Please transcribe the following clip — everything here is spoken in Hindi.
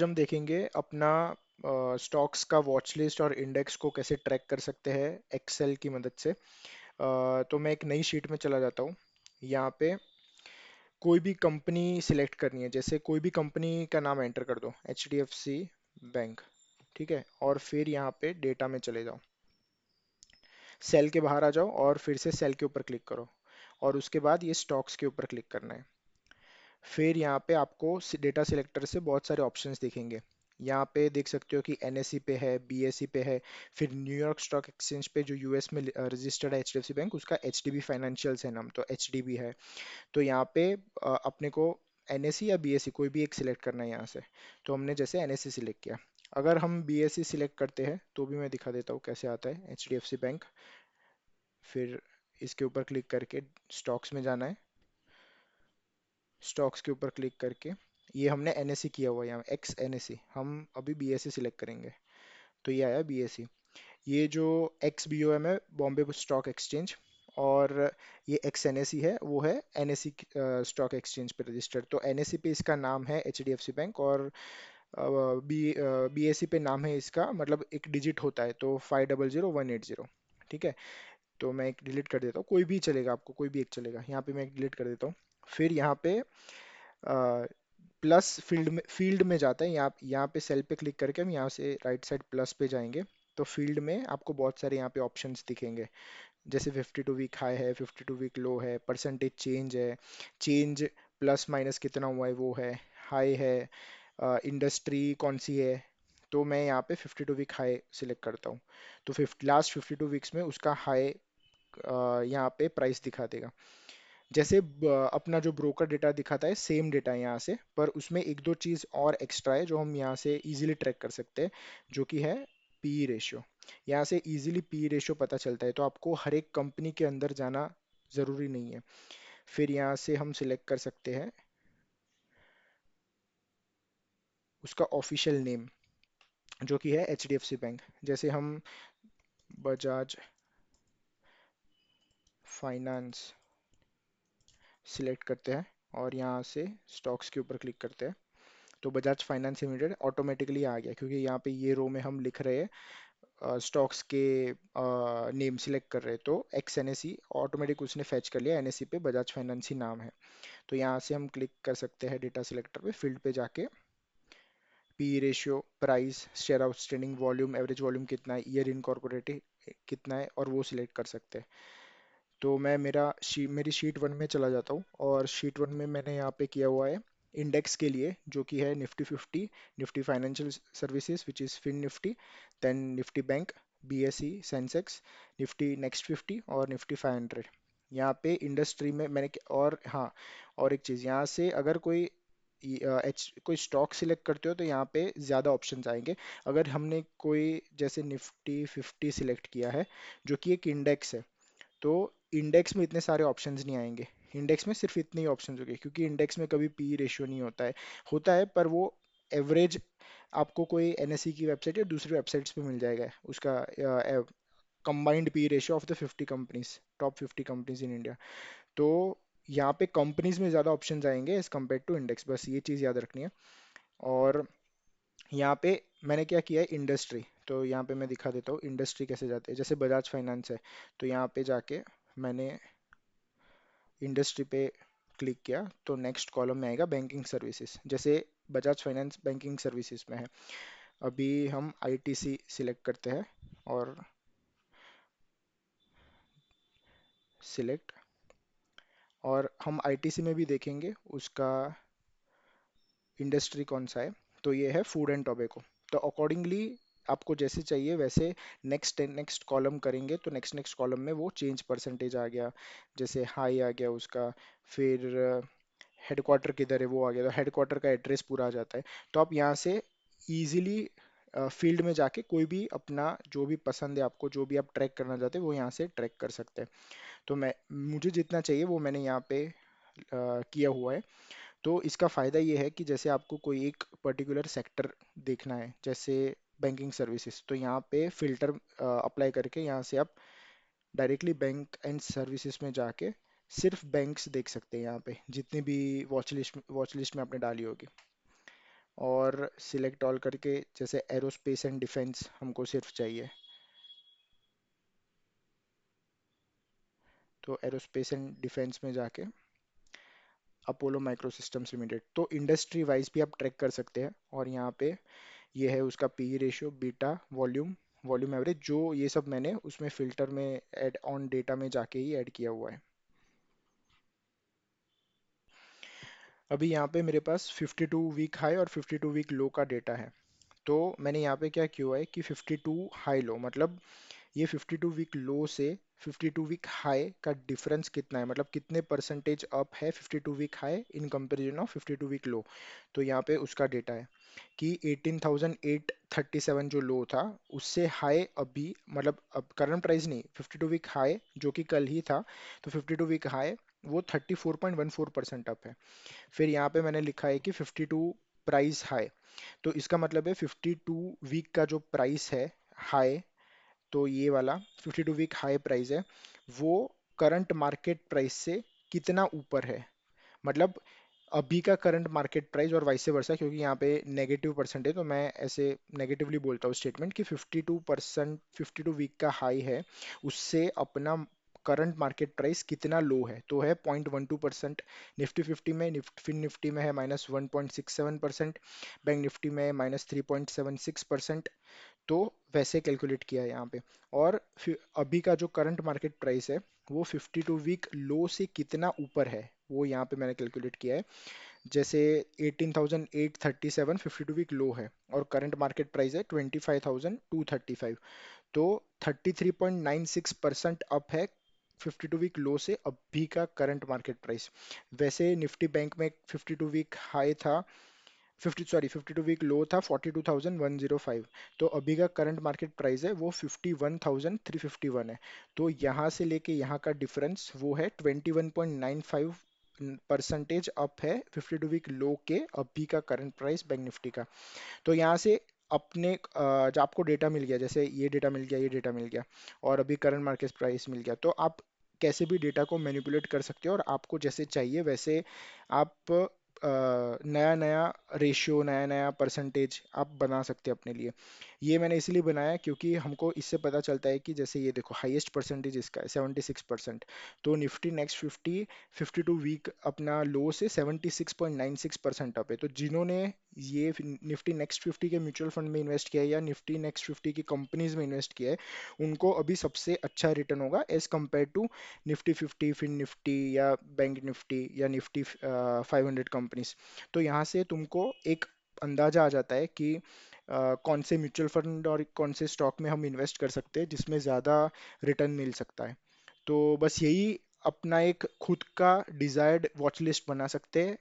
हम देखेंगे अपना स्टॉक्स का वॉच लिस्ट और इंडेक्स को कैसे ट्रैक कर सकते हैं एक्सेल की मदद से। तो मैं एक नई शीट में चला जाता हूँ। यहाँ पे कोई भी कंपनी सिलेक्ट करनी है, जैसे कोई भी कंपनी का नाम एंटर कर दो, H D F C bank. ठीक है, और फिर यहाँ पे डेटा में चले जाओ, सेल के बाहर आ जाओ और फिर से सेल के ऊपर क्लिक करो, और उसके बाद ये स्टॉक्स के ऊपर क्लिक करना है। फिर यहाँ पे आपको डेटा सिलेक्टर से बहुत सारे ऑप्शंस दिखेंगे। यहाँ पे देख सकते हो कि एनएसई पे है, बीएसई पे है, फिर न्यूयॉर्क स्टॉक एक्सचेंज पे जो यूएस में रजिस्टर्ड है एचडीएफसी बैंक, उसका एचडीबी फाइनेंशियल्स है नाम, तो एचडीबी है। तो यहाँ पे अपने को एनएसई या बीएसई कोई भी एक सिलेक्ट करना है यहाँ से। तो हमने जैसे एनएसई सिलेक्ट किया। अगर हम बीएसई सिलेक्ट करते हैं तो भी मैं दिखा देता हूँ कैसे आता है एचडीएफसी बैंक। फिर इसके ऊपर क्लिक करके स्टॉक्स में जाना है। स्टॉक्स के ऊपर क्लिक करके ये हमने एनएससी किया हुआ है, यहाँ एक्स एनएससी, हम अभी बीएससी सिलेक्ट करेंगे। तो ये आया बीएससी। ये जो एक्स बीओएम है, बॉम्बे स्टॉक एक्सचेंज, और ये एक्स एनएससी है, वो है एनएससी स्टॉक एक्सचेंज पे रजिस्टर्ड। तो एनएससी पे इसका नाम है एचडीएफसी बैंक, और बीएससी पे नाम है इसका, मतलब एक डिजिट होता है, तो 500180। ठीक है, तो मैं एक डिलीट कर देता हूँ, कोई भी चलेगा, आपको कोई भी एक चलेगा। यहाँ पे मैं एक डिलीट कर देता हूँ। फिर यहाँ पे प्लस फील्ड में जाता है। यहाँ पे सेल पे क्लिक करके हम यहाँ से राइट साइड प्लस पे जाएंगे। तो फील्ड में आपको बहुत सारे यहाँ पे ऑप्शंस दिखेंगे, जैसे 52 वीक हाई है, 52 वीक लो है, परसेंटेज चेंज है, चेंज प्लस माइनस कितना हुआ है वो है, हाई है, इंडस्ट्री कौन सी है। तो मैं यहाँ पे 52 वीक हाई सिलेक्ट करता हूँ। तो लास्ट 52 वीक्स में उसका हाई यहाँ पे प्राइस दिखा देगा। जैसे अपना जो ब्रोकर डेटा दिखाता है, सेम डेटा है यहाँ से, पर उसमें एक दो चीज़ और एक्स्ट्रा है जो हम यहाँ से इजीली ट्रैक कर सकते हैं, जो कि है पी रेशियो। यहाँ से इजीली पी रेशियो पता चलता है, तो आपको हर एक कंपनी के अंदर जाना ज़रूरी नहीं है। फिर यहाँ से हम सिलेक्ट कर सकते हैं उसका ऑफिशियल नेम, जो कि है H D F C bank. जैसे हम बजाज फाइनेंस सिलेक्ट करते हैं और यहाँ से स्टॉक्स के ऊपर क्लिक करते हैं, तो बजाज फाइनेंस लिमिटेड ऑटोमेटिकली आ गया, क्योंकि यहाँ पे ये रो में हम लिख रहे हैं स्टॉक्स के नेम सिलेक्ट कर रहे हैं। तो X N S C automatic उसने फैच कर लिया, एन एस सी पे बजाज फाइनेंस ही नाम है। तो यहाँ से हम क्लिक कर सकते हैं डेटा सिलेक्टर पे, फील्ड पे जाके P ratio, price, share outstanding, volume, average volume कितना है, ईयर इनकॉर्पोरेटेड कितना है, और वो सिलेक्ट कर सकते हैं। तो मैं मेरी शीट वन में चला जाता हूँ, और शीट वन में मैंने यहाँ पे किया हुआ है इंडेक्स के लिए, जो कि है Nifty 50, Nifty financial services which is Fin Nifty, then Nifty bank, BSE Sensex, Nifty next 50 और निफ्टी 500। यहाँ पे इंडस्ट्री में और हाँ, और एक चीज़ यहाँ से, अगर कोई स्टॉक सिलेक्ट करते हो तो यहाँ पे ज़्यादा ऑप्शंस आएंगे। अगर हमने कोई जैसे निफ्टी 50 सिलेक्ट किया है, जो कि एक इंडेक्स है, तो इंडेक्स में इतने सारे ऑप्शंस नहीं आएंगे। इंडेक्स में सिर्फ इतने ही ऑप्शंस होंगे, क्योंकि इंडेक्स में कभी पी रेशियो नहीं होता है। होता है पर वो एवरेज आपको कोई एनएससी की वेबसाइट या दूसरी वेबसाइट्स पे मिल जाएगा उसका combined P ratio of the 50 companies, top 50 companies in India. तो यहाँ पे कंपनीज में ज़्यादा ऑप्शंस आएंगे एज कम्पेयर टू इंडेक्स, बस ये चीज़ याद रखनी है। और यहाँ पे मैंने क्या किया है, इंडस्ट्री, तो यहाँ पे मैं दिखा देता हूँ इंडस्ट्री कैसे जाते हैं। जैसे बजाज फाइनेंस है, तो यहाँ पे जाके मैंने इंडस्ट्री पे क्लिक किया, तो नेक्स्ट कॉलम में आएगा बैंकिंग सर्विसेज। जैसे बजाज फाइनेंस बैंकिंग सर्विसेज में है, अभी हम आईटीसी सिलेक्ट करते हैं, और सिलेक्ट, और हम आईटीसी में भी देखेंगे उसका इंडस्ट्री कौन सा है। तो ये है फूड एंड टोबैको। तो अकॉर्डिंगली आपको जैसे चाहिए वैसे नेक्स्ट नेक्स्ट कॉलम करेंगे, तो नेक्स्ट नेक्स्ट कॉलम में वो चेंज परसेंटेज आ गया, जैसे हाई आ गया उसका। फिर हेडक्वार्टर किधर है वो आ गया, तो हेडक्वार्टर का एड्रेस पूरा आ जाता है। तो आप यहाँ से इजीली फील्ड में जाके कोई भी अपना जो भी पसंद है आपको, जो भी आप ट्रैक करना चाहते हैं, वो यहाँ से ट्रैक कर सकते हैं। तो मुझे जितना चाहिए वो मैंने यहाँ पे किया हुआ है। तो इसका फ़ायदा ये है कि जैसे आपको कोई एक पर्टिकुलर सेक्टर देखना है, जैसे बैंकिंग सर्विसेज, तो यहाँ पे फिल्टर अप्लाई करके यहाँ से आप डायरेक्टली बैंक एंड सर्विसेज में जाके सिर्फ बैंक्स देख सकते हैं, यहाँ पे जितनी भी वॉच लिस्ट में आपने डाली होगी। और सिलेक्ट ऑल करके जैसे एरोस्पेस एंड डिफेंस हमको सिर्फ चाहिए, तो एरोस्पेस एंड डिफेंस में जाके अपोलो माइक्रो सिस्टम्स लिमिटेड, तो इंडस्ट्री वाइज भी आप ट्रैक कर सकते हैं। और यहाँ पे ये है उसका P ratio, beta, volume, volume average, जो ये सब मैंने उसमें फिल्टर में ऐड ऑन डेटा में जाके ही ऐड किया हुआ है। अभी यहाँ पे मेरे पास 52 वीक हाई और 52 वीक लो का डेटा है। तो मैंने यहाँ पे क्या किया है कि 52 हाई लो मतलब ये 52 वीक लो से 52 वीक हाई का डिफरेंस कितना है, मतलब कितने परसेंटेज अप है 52 week high in comparison of 52 week low. तो यहाँ पे उसका डेटा है कि 18,837 जो लो था उससे हाई अभी, मतलब अब करंट प्राइस नहीं, 52 वीक हाई जो कि कल ही था, तो 52 वीक हाई वो 34.14% अप है। फिर यहाँ पे मैंने लिखा है कि 52 प्राइस हाई, तो इसका मतलब है 52 वीक का जो प्राइस है हाई, तो ये वाला 52 वीक हाई प्राइस है वो करंट मार्केट प्राइस से कितना ऊपर है, मतलब अभी का करंट मार्केट प्राइस और वाइस वर्सा, क्योंकि यहाँ पे नेगेटिव परसेंट है तो मैं ऐसे नेगेटिवली बोलता हूँ स्टेटमेंट कि 52%, 52 वीक का हाई है उससे अपना करंट मार्केट प्राइस कितना लो है, तो है 0.12%। निफ्टी फिफ्टी में, फिन निफ्टी में है -1.67%, बैंक निफ्टी में -3.76%। तो वैसे कैलकुलेट किया है यहाँ पे। और फिर अभी का जो करंट मार्केट प्राइस है वो 52 वीक लो से कितना ऊपर है वो यहाँ पे मैंने कैलकुलेट किया है। जैसे 18,837 52 वीक लो है और करंट मार्केट प्राइस है 25,235, तो 33.96% अप है 52 वीक लो से अभी का करंट मार्केट प्राइस। वैसे निफ्टी बैंक में 52 वीक हाई था 52 वीक लो था 42,105, तो अभी का करंट मार्केट प्राइस है वो 51,351 है। तो यहाँ से लेके यहाँ का डिफरेंस वो है 21.95 परसेंटेज अप है 52 वीक लो के अभी का करंट प्राइस बैंक निफ्टी का। तो यहाँ से अपने जब आपको डेटा मिल गया, जैसे ये डेटा मिल गया, ये डेटा मिल गया और अभी करंट मार्केट प्राइस मिल गया, तो आप कैसे भी डेटा को मैनिपुलेट कर सकते हो और आपको जैसे चाहिए वैसे आप नया नया रेशियो, नया नया परसेंटेज आप बना सकते हैं अपने लिए। ये मैंने इसलिए बनाया क्योंकि हमको इससे पता चलता है कि जैसे ये देखो हाईएस्ट परसेंटेज इसका है 76%, तो निफ्टी नेक्स्ट 50 52 वीक अपना लो से 76.96% अप है। तो जिन्होंने ये निफ्टी नेक्स्ट 50 के म्यूचुअल फंड में इन्वेस्ट किया है या निफ्टी नेक्स्ट 50 की कंपनीज में इन्वेस्ट किया है उनको अभी सबसे अच्छा रिटर्न होगा as compared to Nifty 50, Fin Nifty या बैंक निफ्टी या निफ्टी 500 कंपनीज। तो यहाँ से तुमको एक अंदाजा आ जाता है कि कौन से म्यूचुअल फंड और कौन से स्टॉक में हम इन्वेस्ट कर सकते हैं जिसमें ज़्यादा रिटर्न मिल सकता है। तो बस यही अपना एक खुद का डिजायर्ड वॉच लिस्ट बना सकते हैं